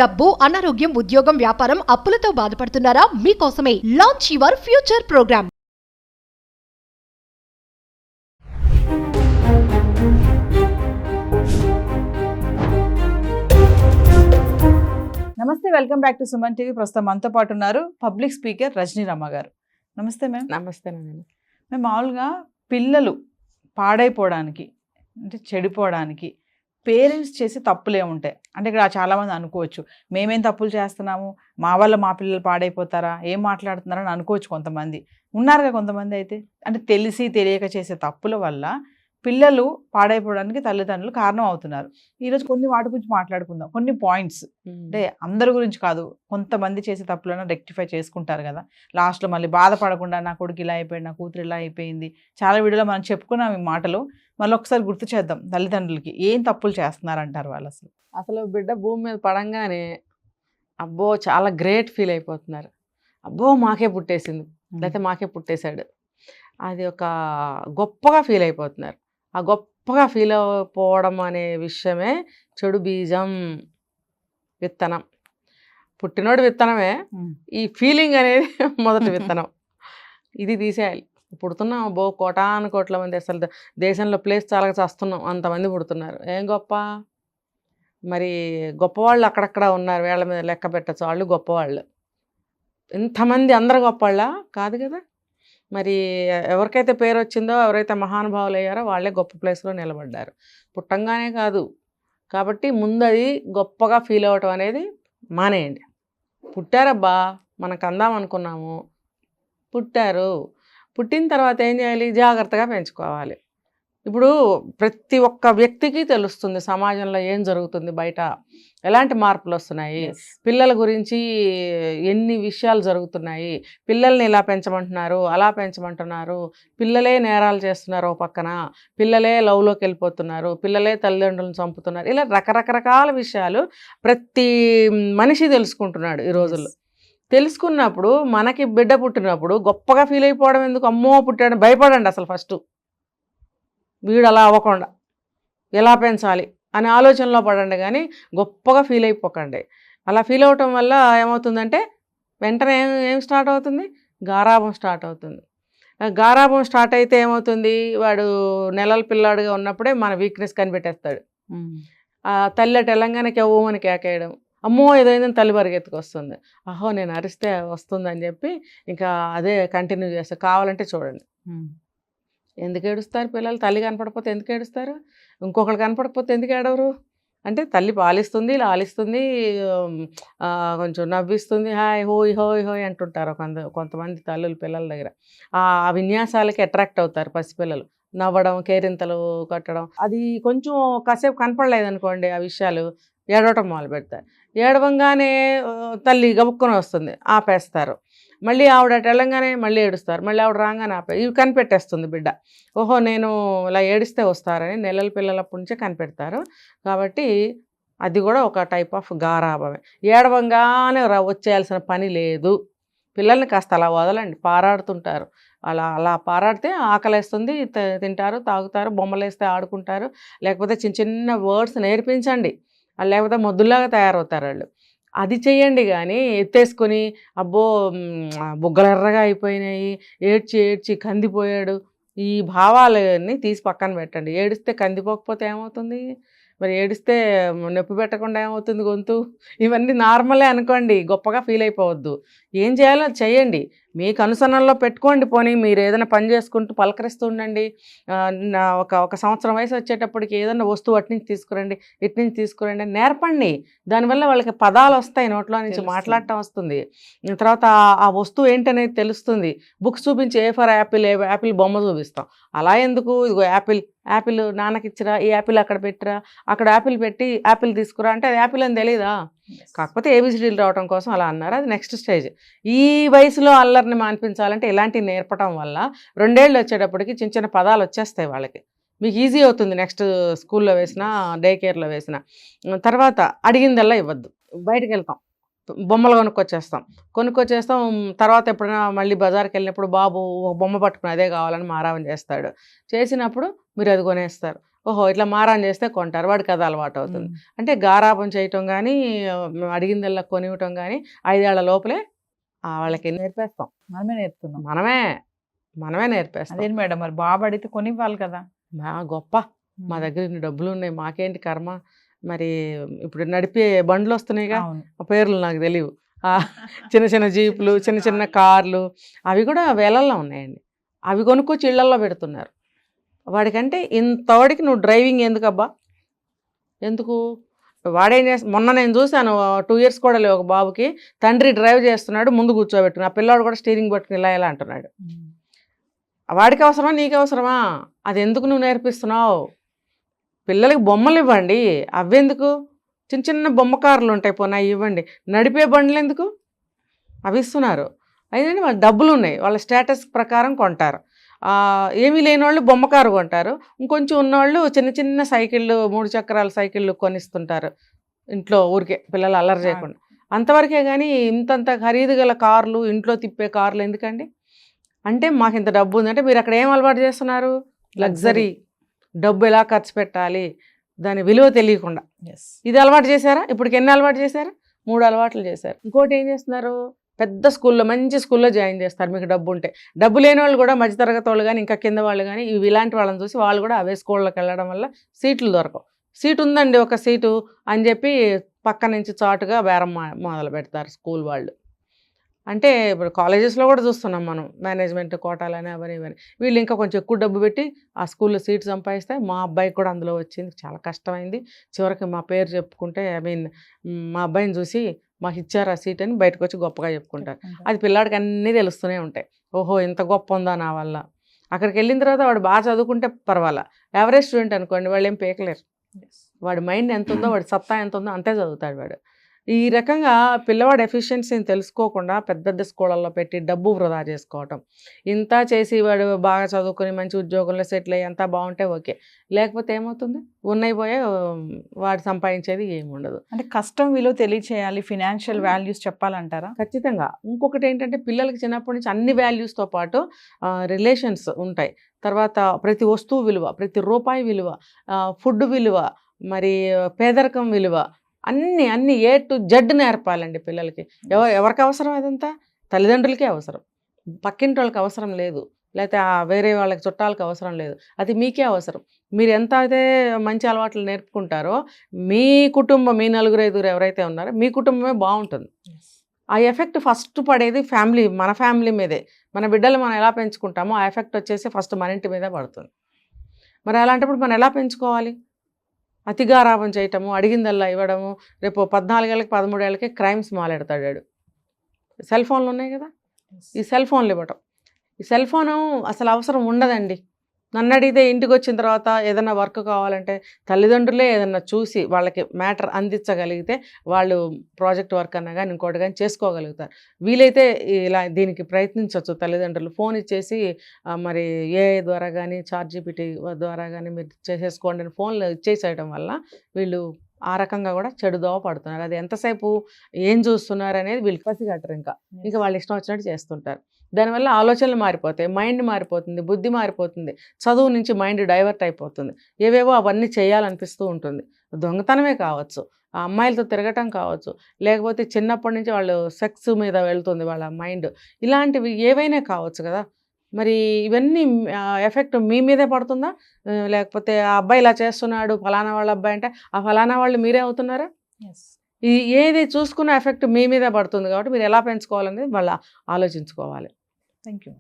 డబ్బు, అనారోగ్యం, ఉద్యోగం, వ్యాపారం, అప్పులతో బాధపడుతున్నారా? మీకోసమే లాంచ్ యువర్ ఫ్యూచర్ ప్రోగ్రామ్. నమస్తే, welcome back to Suman TV. ప్రస్తుతం మనతో పాటు ఉన్నారు పబ్లిక్ స్పీకర్ రజనీ రమ గారు. నమస్తే మ్యామ్. నమస్తే నేను మేము మామూలుగా పిల్లలు పాడైపోవడానికి అంటే చెడిపోవడానికి పేరెంట్స్ చేసే తప్పులే ఉంటాయి అంటే ఇక్కడ చాలామంది అనుకోవచ్చు, మేమేం తప్పులు చేస్తున్నాము, మా వల్ల మా పిల్లలు పాడైపోతారా, ఏం మాట్లాడుతున్నారని అనుకోవచ్చు. కొంతమంది ఉన్నారుగా, కొంతమంది అయితే అంటే తెలిసి తెలియక చేసే తప్పుల వల్ల పిల్లలు పాడైపోవడానికి తల్లిదండ్రులు కారణం అవుతున్నారు. ఈరోజు కొన్ని వాటి గురించి మాట్లాడుకుందాం, కొన్ని పాయింట్స్. అంటే అందరి గురించి కాదు, కొంతమంది చేసే తప్పులను రెక్టిఫై చేసుకుంటారు కదా, లాస్ట్లో మళ్ళీ బాధపడకుండా నా కొడుకు ఇలా అయిపోయింది, నా కూతురు ఇలా అయిపోయింది. చాలా వీడియోలో మనం చెప్పుకున్నాం ఈ మాటలు, మళ్ళీ ఒకసారి గుర్తు చేద్దాం. తల్లిదండ్రులకి ఏం తప్పులు చేస్తున్నారంటారు వాళ్ళు? అసలు బిడ్డ భూమి మీద పడంగానే అబ్బో చాలా గ్రేట్ ఫీల్ అయిపోతున్నారు. అబ్బో మాకే పుట్టేసింది, లేకపోతే మాకే పుట్టేశాడు, అది ఒక గొప్పగా ఫీల్ అయిపోతున్నారు. ఆ గొప్పగా ఫీల్ అయిపోవడం అనే విషయమే చెడు బీజం, విత్తనం. పుట్టినోడు విత్తనమే, ఈ ఫీలింగ్ అనేది మొదటి విత్తనం. ఇది తీసేయాలి. పుడుతున్నాం అబ్బో కోటాను కోట్ల మంది, అసలు దేశంలో ప్లేస్ చాలా చేస్తున్నాం, అంతమంది పుడుతున్నారు. ఏం గొప్ప, మరి గొప్పవాళ్ళు అక్కడక్కడ ఉన్నారు, వేళ్ళ మీద లెక్క పెట్టచ్చు, వాళ్ళు గొప్పవాళ్ళు. ఇంతమంది అందరు గొప్పవాళ్ళ కాదు కదా. మరి ఎవరికైతే పేరు వచ్చిందో, ఎవరైతే మహానుభావులు అయ్యారో వాళ్ళే గొప్ప ప్లేస్లో నిలబడ్డారు, పుట్టంగానే కాదు. కాబట్టి ముందు అది గొప్పగా ఫీల్ అవ్వటం అనేది మానేయండి. పుట్టారబ్బా మనకు అందాం అనుకున్నాము, పుట్టారు, పుట్టిన తర్వాత ఏం చేయాలి, జాగ్రత్తగా పెంచుకోవాలి. ఇప్పుడు ప్రతి ఒక్క వ్యక్తికి తెలుస్తుంది సమాజంలో ఏం జరుగుతుంది, బయట ఎలాంటి మార్పులు వస్తున్నాయి, పిల్లల గురించి ఎన్ని విషయాలు జరుగుతున్నాయి, పిల్లల్ని ఇలా పెంచమంటున్నారు, అలా పెంచమంటున్నారు, పిల్లలే నేరాలు చేస్తున్నారు, ఓ పక్కన పిల్లలే లవ్లోకి వెళ్ళిపోతున్నారు, పిల్లలే తల్లిదండ్రులను చంపుతున్నారు, ఇలా రకరకరకాల విషయాలు ప్రతి మనిషి తెలుసుకుంటున్నాడు ఈ రోజుల్లో. తెలుసుకున్నప్పుడు మనకి బిడ్డ పుట్టినప్పుడు గొప్పగా ఫీల్ అయిపోవడం ఎందుకు? అమ్మో పుట్టాడు భయపడండి అసలు. ఫస్ట్ వీడు అలా అవ్వకుండా ఎలా పెంచాలి అనే ఆలోచనలో పడండి, కానీ గొప్పగా ఫీల్ అయిపోకండి. అలా ఫీల్ అవటం వల్ల ఏమవుతుందంటే వెంటనే ఏం స్టార్ట్ అవుతుంది, గారాబం స్టార్ట్ అవుతుంది. గారాబం స్టార్ట్ అయితే ఏమవుతుంది, వాడు నెలల పిల్లాడుగా ఉన్నప్పుడే మన వీక్నెస్ కనిపెట్టేస్తాడు. తల్లి తెలంగాణకి అవ్వమని కేకేయడం, అమ్మో ఏదైందని తల్లి పరిగెత్తుకు వస్తుంది, అహో నేను అరిస్తే వస్తుందని చెప్పి ఇంకా అదే కంటిన్యూ చేస్తా. కావాలంటే చూడండి ఎందుకు ఏడుస్తారు పిల్లలు, తల్లి కనపడకపోతే ఎందుకు ఏడుస్తారు, ఇంకొకరు కనపడకపోతే ఎందుకు ఏడవరు అంటే తల్లి పాలిస్తుంది, లాలిస్తుంది, కొంచెం నవ్విస్తుంది, హాయ్ హోయ్ హోయ్ హోయ్ అంటుంటారు కొంతమంది తల్లులు పిల్లల దగ్గర. ఆ విన్యాసాలకి అట్రాక్ట్ అవుతారు పసిపిల్లలు, నవ్వడం, కేరింతలు కట్టడం. అది కొంచెం కాసేపు కనపడలేదు అనుకోండి ఆ విషయాలు, ఏడవటం మొదలు పెడతారు. ఏడవంగానే తల్లి గబుక్కుని వస్తుంది, ఆపేస్తారు. మళ్ళీ ఆవిడ వెళ్ళంగానే మళ్ళీ ఏడుస్తారు, మళ్ళీ ఆవిడ రాగానే ఇవి కనిపెట్టేస్తుంది బిడ్డ. ఓహో నేను ఇలా ఏడిస్తే వస్తారని నెలల పిల్లలప్పటి నుంచే కనిపెడతారు. కాబట్టి అది కూడా ఒక టైప్ ఆఫ్ గారాభమే. ఏడవంగానే వచ్చేయాల్సిన పని లేదు. పిల్లల్ని కాస్త అలా వదలండి, పారాడుతుంటారు. అలా అలా పారాడితే ఆకలేస్తుంది, తింటారు, తాగుతారు, బొమ్మలు వేస్తే ఆడుకుంటారు. లేకపోతే చిన్న చిన్న వర్డ్స్ నేర్పించండి, లేకపోతే మొద్దులాగా తయారవుతారు వాళ్ళు. అది చెయ్యండి. కానీ ఎత్తేసుకొని అబ్బో బుగ్గలెర్రగా అయిపోయినాయి, ఏడ్చి ఏడ్చి కందిపోయాడు, ఈ భావాలన్నీ తీసి పక్కన పెట్టండి. ఏడిస్తే కందిపోకపోతే ఏమవుతుంది, మరి ఏడిస్తే నొప్పి పెట్టకుండా ఏమవుతుంది గొంతు, ఇవన్నీ నార్మలే అనుకోండి, గొప్పగా ఫీల్ అయిపోవద్దు. ఏం చేయాలో అది చెయ్యండి, మీకు అనుసరణలో పెట్టుకోండి. పోనీ మీరు ఏదైనా పని చేసుకుంటూ పలకరిస్తూ ఉండండి. ఒక సంవత్సరం వయసు వచ్చేటప్పటికి ఏదైనా వస్తువు అటు నుంచి తీసుకురండి, ఇటు నుంచి తీసుకురండి అని నేర్పండి. దానివల్ల వాళ్ళకి పదాలు వస్తాయి, నోట్లో నుంచి మాట్లాడటం వస్తుంది. తర్వాత ఆ వస్తువు ఏంటనేది తెలుస్తుంది. బుక్స్ చూపించి ఏ ఫర్ యాపిల్, యాపిల్ బొమ్మ చూపిస్తాం. అలా ఎందుకు, ఇదిగో యాపిల్, యాపిల్ నాన్నకి ఇచ్చిరా, ఈ యాపిల్ అక్కడ పెట్టిరా, అక్కడ యాపిల్ పెట్టి యాపిల్ తీసుకురా అంటే అది యాపిల్ అని తెలీదా? కాకపోతే ఏబిసిడీలు రావడం కోసం అలా అన్నారు, అది నెక్స్ట్ స్టేజ్. ఈ వయసులో అల్లరిని మాన్పించాలంటే ఇలాంటివి నేర్పడం వల్ల 2 ఏళ్ళు వచ్చేటప్పటికి చిన్న చిన్న పదాలు వచ్చేస్తాయి వాళ్ళకి, మీకు ఈజీ అవుతుంది. నెక్స్ట్ స్కూల్లో వేసినా, డే కేర్లో వేసినా. తర్వాత అడిగిందల్లా ఇవ్వద్దు. బయటకు వెళ్తాం, బొమ్మలు కొనుక్కొచ్చేస్తాం. తర్వాత ఎప్పుడైనా మళ్ళీ బజార్కి వెళ్ళినప్పుడు బాబు ఒక బొమ్మ పట్టుకుని అదే కావాలని మారావని చేస్తాడు. చేసినప్పుడు మీరు అది కొనేస్తారు. ఓహో ఇట్లా మారాన్ చేస్తే కొంటారు, వాడికి అది అలవాటు అవుతుంది. అంటే గారాబం చేయటం కానీ అడిగిందల్లా కొనివ్వటం కానీ 5 ఏళ్ల లోపలే వాళ్ళకి నేర్పేస్తాం. మనమే నేర్పుతున్నాం. మనమే నేర్పేస్తాం. అదేంటి మేడం, మరి బాబు అడిగితే కొనివ్వాలి కదా. గొప్ప, మా దగ్గర ఇన్ని డబ్బులు ఉన్నాయి, మాకేంటి కర్మ. మరి ఇప్పుడు నడిపే బండ్లు వస్తున్నాయిగా, ఆ పేర్లు నాకు తెలియవు. చిన్న చిన్న జీపులు, చిన్న చిన్న కార్లు, అవి కూడా వేలల్లో ఉన్నాయండి. అవి కొనుక్కొచ్చి ఇళ్లల్లో పెడుతున్నారు. వాడికంటే ఇంతవాడికి నువ్వు డ్రైవింగ్ ఎందుకబ్బా, ఎందుకు? వాడేం చేస్తా, మొన్న నేను చూశాను 2 years కూడా లేవు ఒక బాబుకి, తండ్రి డ్రైవ్ చేస్తున్నాడు, ముందు కూర్చోబెట్టుకుని, ఆ పిల్లాడు కూడా స్టీరింగ్ పట్టుకుని ఇలా ఇలా అంటున్నాడు. వాడికి అవసరమా నీకు అవసరమా? అది ఎందుకు నువ్వు నేర్పిస్తున్నావు? పిల్లలకి బొమ్మలు ఇవ్వండి, అవెందుకు? చిన్న చిన్న బొమ్మ కార్లు ఉంటాయి, పోనా ఇవ్వండి. నడిపే బండ్లు ఎందుకు? అవి ఇస్తున్నారు. అయితే వాళ్ళ డబ్బులు ఉన్నాయి, వాళ్ళ స్టేటస్ ప్రకారం కొంటారు. ఏమీ లేని వాళ్ళు బొమ్మ కారు కొంటారు, ఇంకొంచెం ఉన్నవాళ్ళు చిన్న చిన్న సైకిళ్ళు, 3 చక్రాల సైకిళ్ళు కొనిస్తుంటారు ఇంట్లో, ఊరికే పిల్లలు అల్లరి చేయకుండా. అంతవరకే కానీ ఇంతంత ఖరీదు గల కార్లు, ఇంట్లో తిప్పే కార్లు ఎందుకండి? అంటే మాకు ఇంత డబ్బు ఉందంటే మీరు అక్కడ ఏం అలవాటు చేస్తున్నారు? లగ్జరీ. డబ్బు ఎలా ఖర్చు పెట్టాలి, దాని విలువ తెలియకుండా ఇది అలవాటు చేశారా? ఇప్పటికి ఎన్ని అలవాటు చేశారా? 3 అలవాట్లు చేశారు. ఇంకోటి ఏం చేస్తున్నారు, పెద్ద స్కూల్లో, మంచి స్కూల్లో జాయిన్ చేస్తారు మీకు డబ్బు ఉంటే. డబ్బు లేని వాళ్ళు కూడా, మధ్యతరగతి వాళ్ళు కానీ, ఇంకా కింద వాళ్ళు కానీ, ఇలాంటి వాళ్ళని చూసి వాళ్ళు కూడా అవే స్కూళ్ళకి వెళ్ళడం వల్ల సీట్లు దొరకవు. సీటు ఉందండి ఒక సీటు అని చెప్పి పక్క నుంచి చాటుగా బేరం మొదలు పెడతారు స్కూల్ వాళ్ళు. అంటే ఇప్పుడు కాలేజెస్లో కూడా చూస్తున్నాం మనం, మేనేజ్మెంట్ కోటాలని అవని ఇవని. వీళ్ళు ఇంకా కొంచెం ఎక్కువ డబ్బు పెట్టి ఆ స్కూల్లో సీట్ సంపాదిస్తే, మా అబ్బాయికి కూడా అందులో వచ్చింది, చాలా కష్టమైంది. చివరికి మా పేరు చెప్పుకుంటే, మా అబ్బాయిని చూసి మాకు ఇచ్చారు ఆ సీట్ అని బయటకు వచ్చి గొప్పగా చెప్పుకుంటారు. అది పిల్లాడికి అన్నీ తెలుస్తూనే ఉంటాయి. ఓహో ఇంత గొప్ప ఉందా నా వల్ల. అక్కడికి వెళ్ళిన తర్వాత వాడు బాగా చదువుకుంటే పర్వాలా, యావరేజ్ స్టూడెంట్ అనుకోండి, వాళ్ళు ఏం పేకలేరు. వాడి మైండ్ ఎంత ఉందో, వాడి సత్తా ఎంత ఉందో అంతే చదువుతాడు వాడు. ఈ రకంగా పిల్లవాడు ఎఫిషియన్సీని తెలుసుకోకుండా పెద్ద పెద్ద స్కూళ్ళల్లో పెట్టి డబ్బు వృధా చేసుకోవటం, ఇంత చేసి వాడు బాగా చదువుకొని మంచి ఉద్యోగంలో సెటిల్ అయ్యి అంతా బాగుంటే ఓకే, లేకపోతే ఏమవుతుంది, ఉన్నైపోయే వాడు సంపాదించేది ఏముండదు. అంటే కష్టం విలువ తెలియచేయాలి, ఫినాన్షియల్ వాల్యూస్ చెప్పాలంటారా? ఖచ్చితంగా. ఇంకొకటి ఏంటంటే పిల్లలకి చిన్నప్పటి నుంచి అన్ని వాల్యూస్తో పాటు రిలేషన్స్ ఉంటాయి. తర్వాత ప్రతి వస్తువు విలువ, ప్రతి రూపాయి విలువ, ఫుడ్ విలువ, మరి పేదరికం విలువ, అన్నీ A to Z నేర్పాలండి పిల్లలకి. ఎవరికి అవసరం అదంతా? తల్లిదండ్రులకే అవసరం, పక్కింటి వాళ్ళకి అవసరం లేదు, లేకపోతే వేరే వాళ్ళకి చుట్టాలకు అవసరం లేదు, అది మీకే అవసరం. మీరు ఎంత అయితే మంచి అలవాట్లు నేర్పుకుంటారో, మీ కుటుంబం, మీ 4-5 ఎవరైతే ఉన్నారో మీ కుటుంబమే బాగుంటుంది. ఆ ఎఫెక్ట్ ఫస్ట్ పడేది ఫ్యామిలీ, మన ఫ్యామిలీ మీదే. మన బిడ్డలు మనం ఎలా పెంచుకుంటామో ఆ ఎఫెక్ట్ వచ్చేసి ఫస్ట్ మన ఇంటి మీదే పడుతుంది. మరి అలాంటప్పుడు మనం ఎలా పెంచుకోవాలి? అతిగారాబం చేయటము, అడిగిందల్లా ఇవ్వడము, రేపు 14 ఏళ్ళకి 13 ఏళ్ళకి క్రైమ్స్ మొదలెడతాడు. సెల్ ఫోన్లు ఉన్నాయి కదా, ఈ సెల్ ఫోన్లు ఇవ్వటం. ఈ సెల్ ఫోను అసలు అవసరం ఉండదండి. నన్ను అడిగితే ఇంటికి వచ్చిన తర్వాత ఏదైనా వర్క్ కావాలంటే తల్లిదండ్రులే ఏదన్నా చూసి వాళ్ళకి మ్యాటర్ అందించగలిగితే వాళ్ళు ప్రాజెక్ట్ వర్క్ అన్నా కానీ ఇంకోటి కానీ చేసుకోగలుగుతారు. వీలైతే ఇలా దీనికి ప్రయత్నించవచ్చు తల్లిదండ్రులు. ఫోన్ ఇచ్చేసి మరి ఏఐ ద్వారా కానీ ChatGPT ద్వారా కానీ మీరు చేసేసుకోండి అని ఫోన్లు ఇచ్చేసేయడం వల్ల వీళ్ళు ఆ రకంగా కూడా చెడుదోవ పడుతున్నారు. అది ఎంతసేపు ఏం చూస్తున్నారు అనేది వీళ్ళు పసిగట్టరు. ఇంకా వాళ్ళు ఇష్టం వచ్చినట్టు చేస్తుంటారు. దానివల్ల ఆలోచనలు మారిపోతాయి, మైండ్ మారిపోతుంది, బుద్ధి మారిపోతుంది, చదువు నుంచి మైండ్ డైవర్ట్ అయిపోతుంది, ఏవేవో అవన్నీ చేయాలనిపిస్తూ ఉంటుంది. దొంగతనమే కావచ్చు, ఆ అమ్మాయిలతో తిరగటం కావచ్చు, లేకపోతే చిన్నప్పటి నుంచి వాళ్ళు సెక్స్ మీద వెళ్తుంది వాళ్ళ మైండ్, ఇలాంటివి ఏవైనా కావచ్చు కదా. మరి ఇవన్నీ ఎఫెక్ట్ మీ మీదే పడుతుందా, లేకపోతే ఆ అబ్బాయి ఇలా చేస్తున్నాడు ఫలానా వాళ్ళ అబ్బాయి అంటే ఆ ఫలానా వాళ్ళు మీరే అవుతున్నారా? ఏది చూసుకున్న ఎఫెక్ట్ మీ మీదే పడుతుంది. కాబట్టి మీరు ఎలా పెంచుకోవాలనేది వాళ్ళు ఆలోచించుకోవాలి. Thank you.